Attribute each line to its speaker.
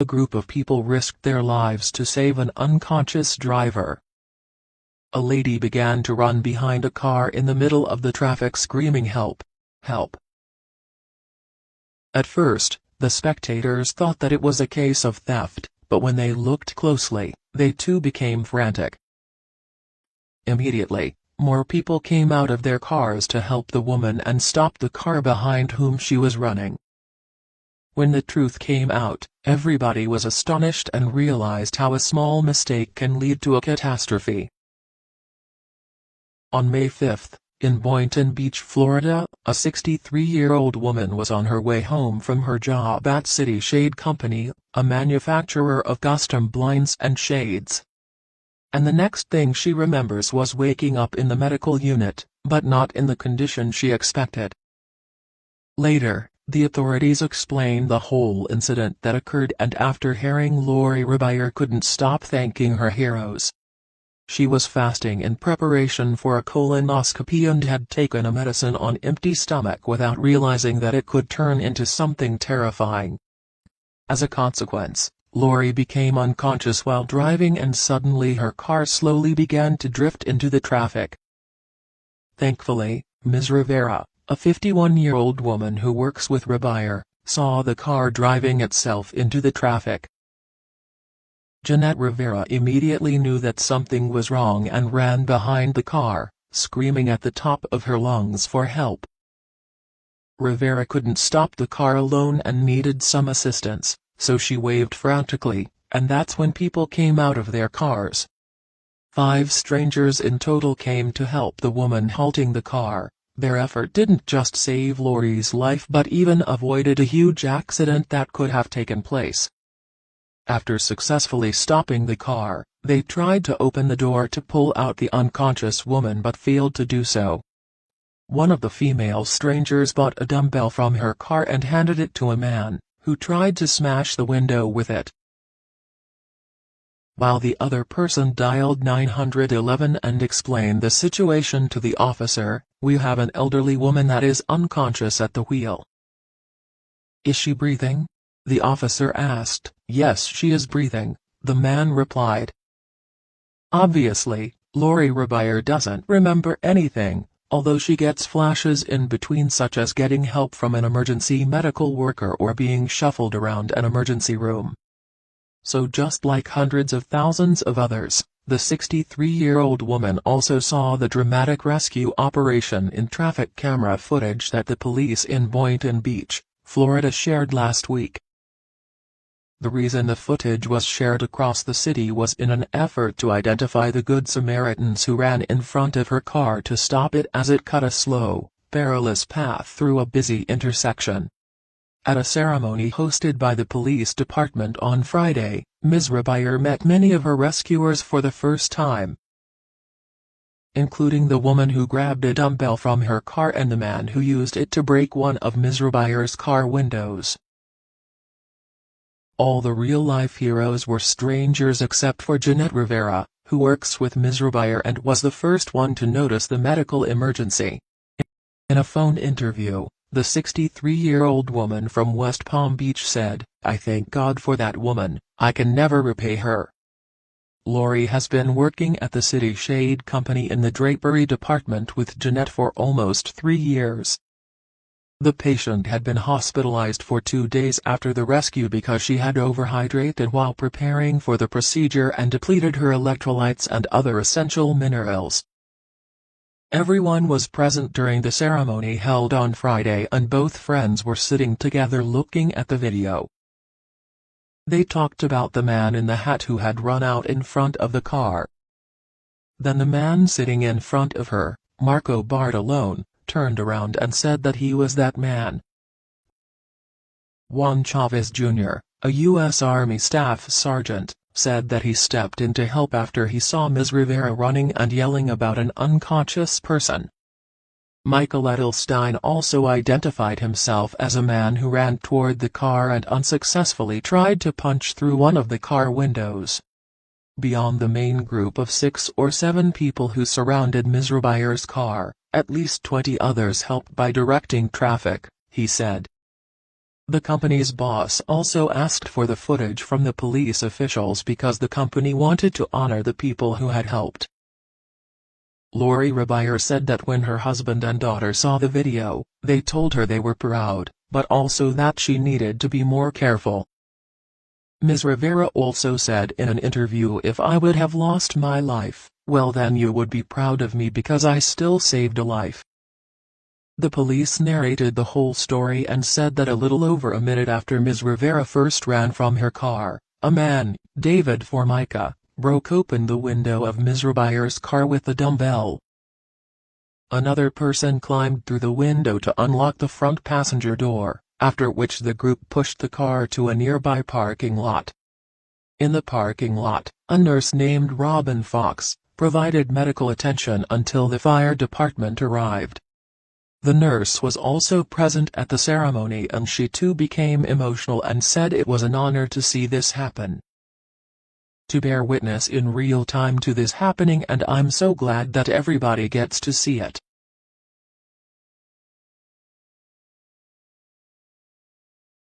Speaker 1: A group of people risked their lives to save an unconscious driver. A lady began to run behind a car in the middle of the traffic screaming "Help! Help!" At first, the spectators thought that it was a case of theft, but when they looked closely, they too became frantic. Immediately, more people came out of their cars to help the woman and stop the car behind whom she was running. When the truth came out, everybody was astonished and realized how a small mistake can lead to a catastrophe. On May 5, in Boynton Beach, Florida, a 63-year-old woman was on her way home from her job at City Shade Company, a manufacturer of custom blinds and shades. And the next thing she remembers was waking up in the medical unit, but not in the condition she expected. Later, the authorities explained the whole incident that occurred, and after hearing Lori Rebire couldn't stop thanking her heroes. She was fasting in preparation for a colonoscopy and had taken a medicine on empty stomach without realizing that it could turn into something terrifying. As a consequence, Lori became unconscious while driving, and suddenly her car slowly began to drift into the traffic. Thankfully, Ms. Rivera, a 51-year-old woman who works with Rebire, saw the car driving itself into the traffic. Jeanette Rivera immediately knew that something was wrong and ran behind the car, screaming at the top of her lungs for help. Rivera couldn't stop the car alone and needed some assistance, so she waved frantically, and that's when people came out of their cars. 5 strangers in total came to help the woman halting the car. Their effort didn't just save Lori's life but even avoided a huge accident that could have taken place. After successfully stopping the car, they tried to open the door to pull out the unconscious woman but failed to do so. One of the female strangers bought a dumbbell from her car and handed it to a man, who tried to smash the window with it. While the other person dialed 911 and explained the situation to the officer, "We have an elderly woman that is unconscious at the wheel." "Is she breathing?" the officer asked. "Yes, she is breathing," the man replied. Obviously, Lori Rebire doesn't remember anything, although she gets flashes in between, such as getting help from an emergency medical worker or being shuffled around an emergency room. So just like hundreds of thousands of others, the 63-year-old woman also saw the dramatic rescue operation in traffic camera footage that the police in Boynton Beach, Florida shared last week. The reason the footage was shared across the city was in an effort to identify the Good Samaritans who ran in front of her car to stop it as it cut a slow, perilous path through a busy intersection. At a ceremony hosted by the police department on Friday, Ms. Rebire met many of her rescuers for the first time, including the woman who grabbed a dumbbell from her car and the man who used it to break one of Ms. Rebire's car windows. All the real-life heroes were strangers except for Jeanette Rivera, who works with Ms. Rebire and was the first one to notice the medical emergency. In a phone interview, the 63-year-old woman from West Palm Beach said, "I thank God for that woman, I can never repay her." Lori has been working at the City Shade Company in the drapery department with Jeanette for almost 3 years. The patient had been hospitalized for 2 days after the rescue because she had overhydrated while preparing for the procedure and depleted her electrolytes and other essential minerals. Everyone was present during the ceremony held on Friday, and both friends were sitting together looking at the video. They talked about the man in the hat who had run out in front of the car. Then the man sitting in front of her, Marco Bartolone, turned around and said that he was that man. Juan Chavez Jr., a U.S. Army Staff Sergeant, said that he stepped in to help after he saw Ms. Rivera running and yelling about an unconscious person. Michael Edelstein also identified himself as a man who ran toward the car and unsuccessfully tried to punch through one of the car windows. Beyond the main group of 6 or 7 people who surrounded Ms. Rebire's car, at least 20 others helped by directing traffic, he said. The company's boss also asked for the footage from the police officials because the company wanted to honor the people who had helped. Lori Rebier said that when her husband and daughter saw the video, they told her they were proud, but also that she needed to be more careful. Ms. Rivera also said in an interview, "If I would have lost my life, well then you would be proud of me because I still saved a life." The police narrated the whole story and said that a little over a minute after Ms. Rivera first ran from her car, a man, David Formica, broke open the window of Ms. Ribier's car with a dumbbell. Another person climbed through the window to unlock the front passenger door, after which the group pushed the car to a nearby parking lot. In the parking lot, a nurse named Robin Fox provided medical attention until the fire department arrived. The nurse was also present at the ceremony and she too became emotional and said it was an honor to see this happen. "To bear witness in real time to this happening, and I'm so glad that everybody gets to see it,"